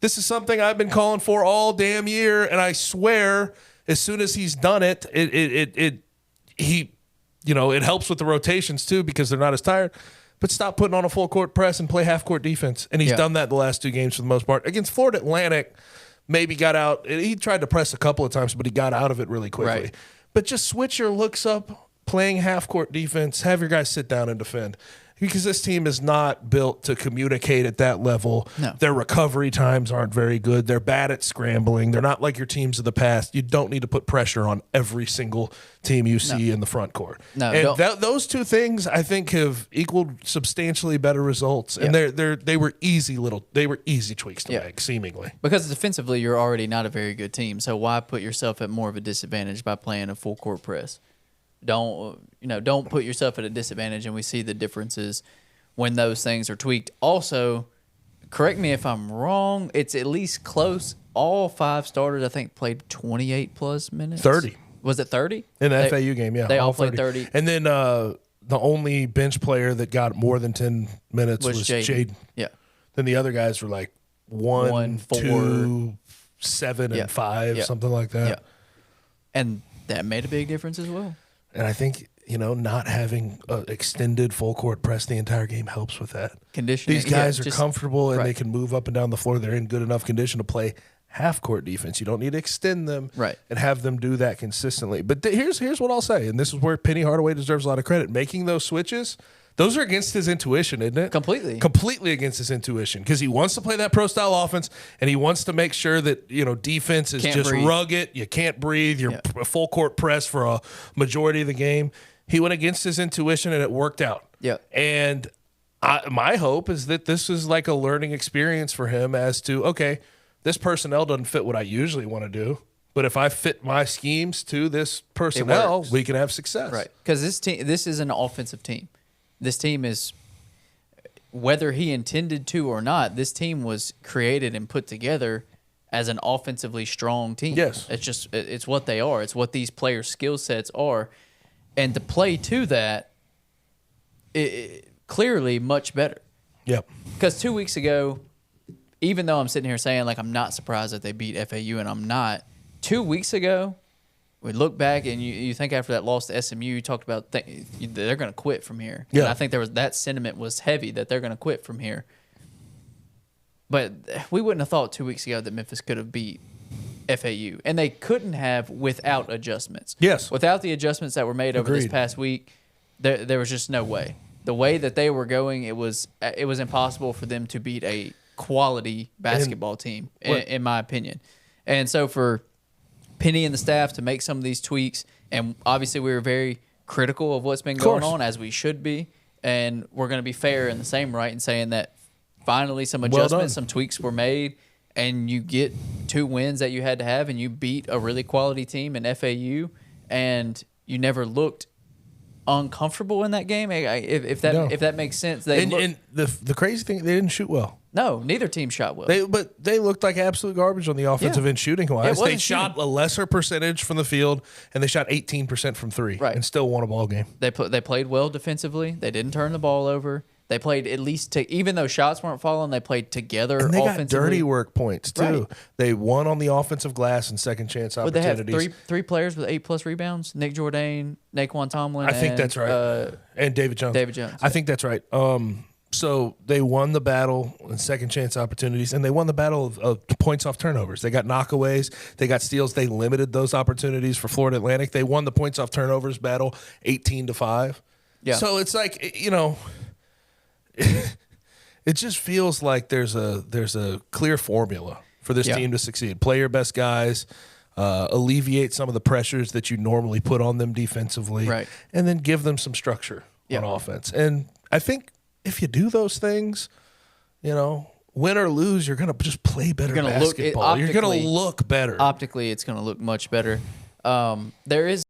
This is something I've been calling for all damn year, and I swear, as soon as he's done it, it helps with the rotations too because they're not as tired. But stop putting on a full court press and play half court defense. And he's done that the last 2 games for the most part. Against Florida Atlantic, maybe got out. He tried to press a couple of times, but he got out of it really quickly. Right. But just switch your looks up, playing half court defense, have your guys sit down and defend. Because this team is not built to communicate at that level. No. Their recovery times aren't very good. They're bad at scrambling. They're not like your teams of the past. You don't need to put pressure on every single team you see in the front court. No, and those 2 things, I think, have equaled substantially better results. And they were easy tweaks to make, seemingly. Because defensively, you're already not a very good team. So why put yourself at more of a disadvantage by playing a full court press? Don't put yourself at a disadvantage, and we see the differences when those things are tweaked. Also, correct me if I'm wrong, it's at least close. All 5 starters, I think, played 28-plus minutes. 30. Was it 30? In the FAU game, yeah. They all played 30. And then the only bench player that got more than 10 minutes was Jaden. Yeah. Then the other guys were like 1, 4, 2, 7, and 5, something like that. Yeah. And that made a big difference as well. And I think, not having an extended full court press the entire game helps with that. Conditioning. These guys are comfortable and they can move up and down the floor. They're in good enough condition to play half court defense. You don't need to extend them and have them do that consistently. But here's what I'll say, and this is where Penny Hardaway deserves a lot of credit. Making those switches, those are against his intuition, isn't it? Completely against his intuition, because he wants to play that pro-style offense, and he wants to make sure that defense is rugged. You can't breathe. You're a full court press for a majority of the game. He went against his intuition, and it worked out. Yeah. And my hope is that this is like a learning experience for him as to, okay, this personnel doesn't fit what I usually want to do, but if I fit my schemes to this personnel, we can have success. Right. Because this is an offensive team. This team is, whether he intended to or not, this team was created and put together as an offensively strong team. Yes. It's what they are. It's what these players' skill sets are. And to play to that, clearly much better. Yep. Because 2 weeks ago, even though I'm sitting here saying, like, I'm not surprised that they beat FAU, and I'm not, 2 weeks ago, we look back and you think after that loss to SMU, you talked about they're going to quit from here. Yeah. And I think that sentiment was heavy that they're going to quit from here. But we wouldn't have thought 2 weeks ago that Memphis could have beat FAU. And they couldn't have without adjustments. Yes. Without the adjustments that were made over this past week, there was just no way. The way that they were going, it was impossible for them to beat a quality basketball team, in my opinion. And so for Penny and the staff to make some of these tweaks, and obviously we were very critical of what's been going on, as we should be, and we're going to be fair in the same right in saying that finally some adjustments, some tweaks were made, and you get 2 wins that you had to have, and you beat a really quality team in FAU, and you never looked uncomfortable in that game. If that makes sense. And the crazy thing, they didn't shoot well. No, neither team shot well. But they looked like absolute garbage on the offensive end shooting wise. They shot a lesser percentage from the field, and they shot 18% from 3, and still won a ball game. They played well defensively. They didn't turn the ball over. They played at least even though shots weren't falling, they played together. And they offensively. got dirty work points too. Right. They won on the offensive glass and second chance opportunities. But they have three players with 8+ rebounds: Nick Jourdain, Naquan Tomlin. I think that's right. And David Jones. I think that's right. So they won the battle in second chance opportunities, and they won the battle of points off turnovers. They got knockaways. They got steals. They limited those opportunities for Florida Atlantic. They won the points off turnovers battle 18-5. Yeah. So it's like, it just feels like there's a clear formula for this team to succeed. Play your best guys, alleviate some of the pressures that you normally put on them defensively, and then give them some structure on offense. And I think if you do those things, win or lose, you're going to just play better basketball. You're going to look better. Optically, it's going to look much better. There is